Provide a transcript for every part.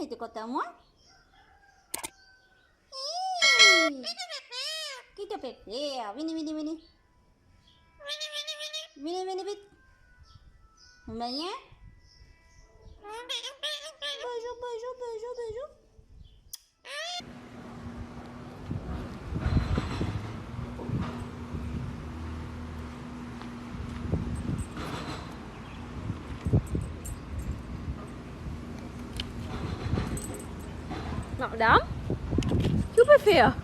tu te comptes à moi? Qui te fait plaisir? Venez. Venez vite. Vous bien? Bonjour. Madame, que peut faire?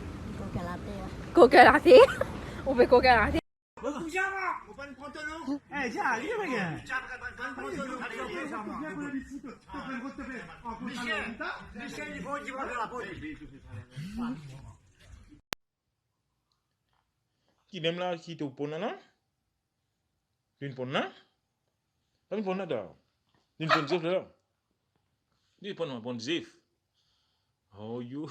Coca latte. On fait coca latte. Qui même là, qui te pone là? Une pone là? Pas une pone là d'or. Une pone zif là. Une pone zif. Oh you.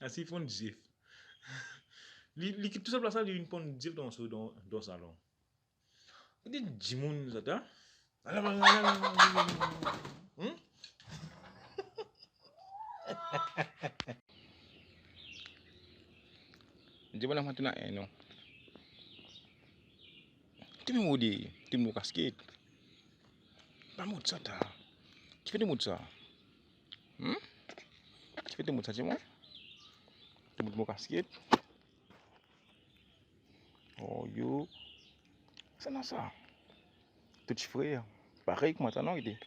Assis pone zif. L'équipe tout ça place là, une pone zif dans le salon. Vous dites Jimoun ça? Dia boleh mati nak no. Tu me mudi, tu me kasket. Pas mut ça ta. Tu fais des mut ça. Tu fais des mut ça chez moi. Tu me kasket. Oh you. C'est non ça. Tout frère. Pareil que moi toi non idée.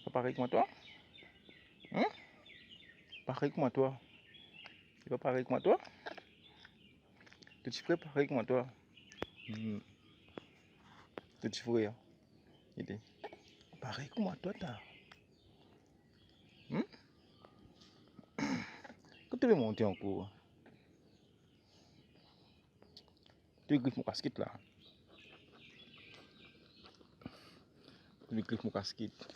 Pas pareil que moi toi. Pareil que moi toi. Tu pas pareil que moi toi. Tout frère pareil que moi toi. Tout frère. Idée. Pareil que moi toi ta. Quand tu veux monter en cours. Tu griffes mon casquette là. Tu griffes mon casquette.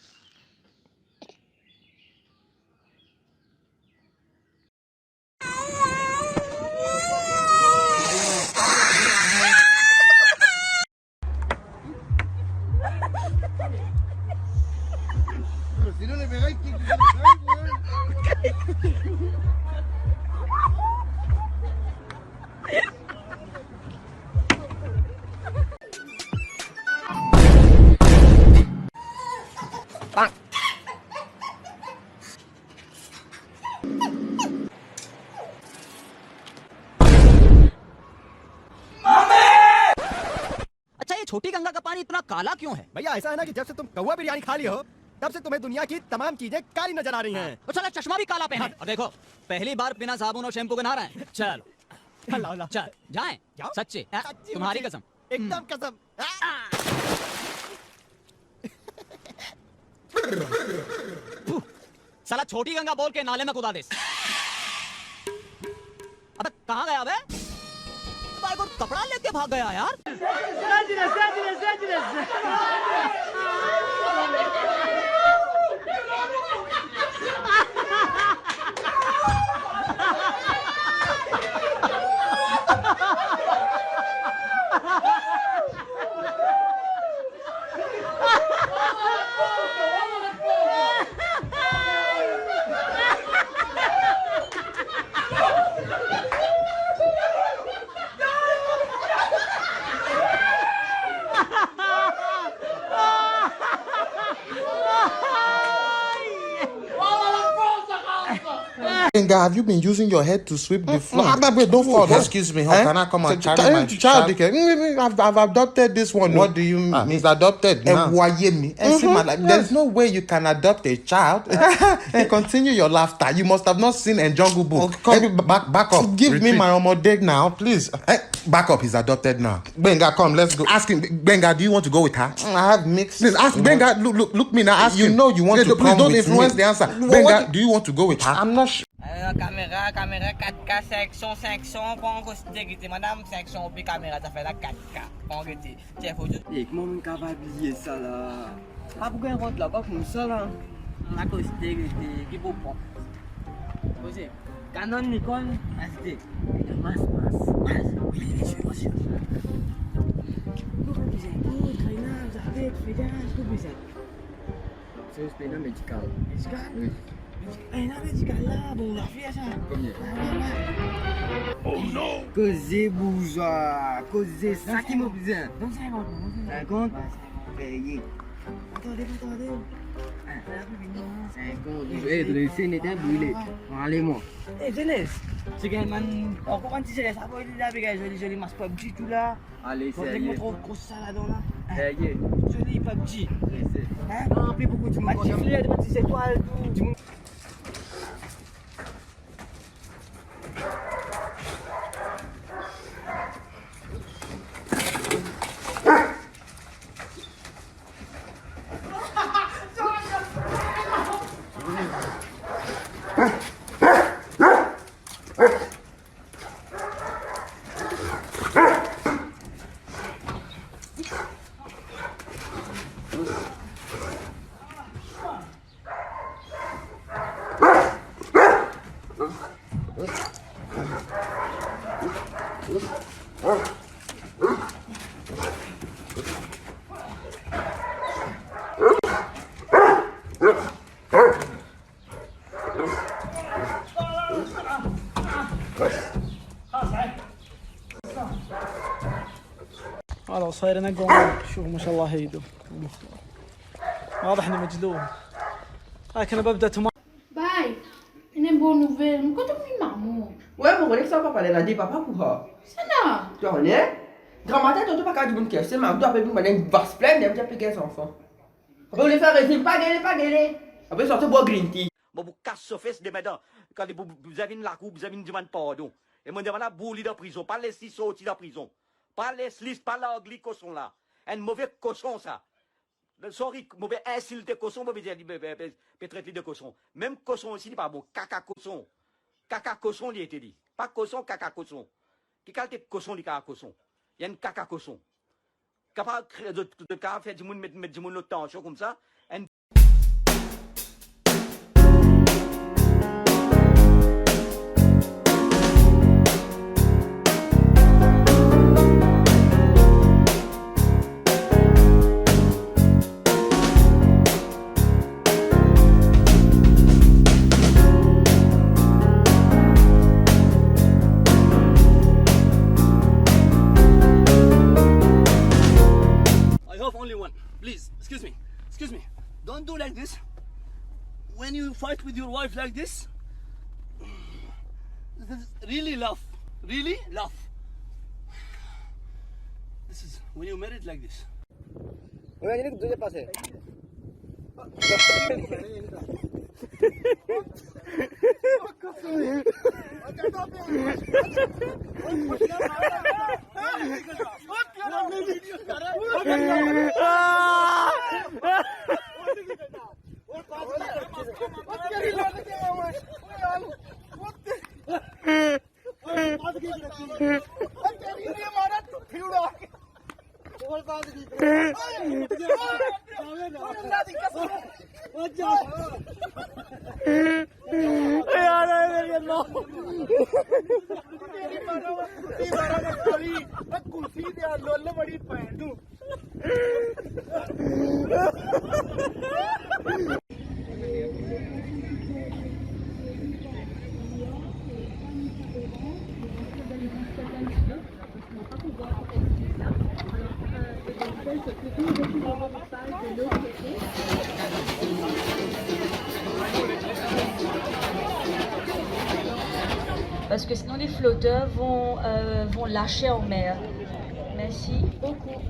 छोटी गंगा का पानी इतना काला क्यों है? भैया ऐसा है ना कि जब से तुम कौवा बिरयानी खा ली हो तब से तुम्हें दुनिया की तमाम चीजें काली नजर आ रही हैं। और साला चश्मा भी काला पहने। और देखो पहली बार बिना साबुन और शैम्पू के नहा रहे हैं। चलो चल जाएं। सच्ची तुम्हारी कसम। एकदम कसम। साला छोटी गंगा बोल के नाले में कूदा दे। अबे कहाँ गया बे? भाई को कपड़ा लेके भाग गया यार। Have you been using your head to sweep the floor? Wait, don't fall. Excuse me, how can I come and carry my child? I've adopted this one. What do you mean? He's adopted now. There's no way you can adopt a child. And continue your laughter. You must have not seen a Jungle Book. Back up. Give me my omodeg now, please. Back up. He's adopted now. Benga, come, let's go. Ask him. Benga, do you want to go with her? I have mixed. Please ask Benga. Look me now. Ask You him. know you want to Please come don't with influence me. the answer. Benga, do you want to go with her? I'm not sure. Caméra 4K, section, pour enregistrer, madame, section, puis caméra, ça fait la 4K. On retire. Tiens, faut juste. Et comment on va habiller ça là? Pas pour un rentre là, pas comme ça là. On a costé, qui pour prendre. Posez. Canon, Nikon, SD. Mas. Oui, monsieur. C'est une expérience médicale. Médical? Oui. Eh, non, médical là, bon, la fille, ça. Combien? Oh non! Causez bourgeois, causez ça qui m'a besoin. Donc 50. 50? Payez. Attendez. 50. Eh, de laisser n'était brûlé. Allez-moi. Eh, jeunesse. C'est qu'un man. Encore quand tu sais, ça va être là, avec joli masque PUBG tout là. Allez, Donc, c'est moi, trop gros ça là-dedans là. Payez. Joli PUBG. Laissez. Hein? Non, puis beaucoup de matchs. Gifler, des petites étoiles, tout. خلاص صاير انا قوم شوف ما شاء الله هيدو واضح انه مجلوب لكن ببدا باي une bonne nouvelle mais quand tu maman Ouais, mon collègue, ça va parler là, des papas pour ça. ça là Tu connais? Grand-matin, tu n'as pas qu'à dire que c'est ma doigt, mais une vaste pleine, il y a déjà plus enfants. Après, on les fait réciter, pas gueuler. Après, sortez boire green tea. Bon, vous cassez ce fesse de maintenant. Quand vous avez une lacou, vous avez une demande pardon. Et moi, demande à vous, de prison. Pas laisser sortir de la prison. Pas laisser, pas l'anglais cochon là. Un mauvais cochon, ça. Sorry, mauvais insulté cochon, mauvais dire, traiter de cochon. Même cochon aussi, n'est pas bon. Caca cochon. Caca cochon, il a été dit. Pas cochon, caca cochon. Qui qualité cochon, il caca cochon. Il y a une caca cochon. Capable de faire du monde, mettre du monde le temps, comme ça. Only one. Please, excuse me. Don't do like this. When you fight with your wife like this is really love. Really love. This is when you married like this. Parce que sinon les flotteurs vont lâcher en mer. Merci beaucoup.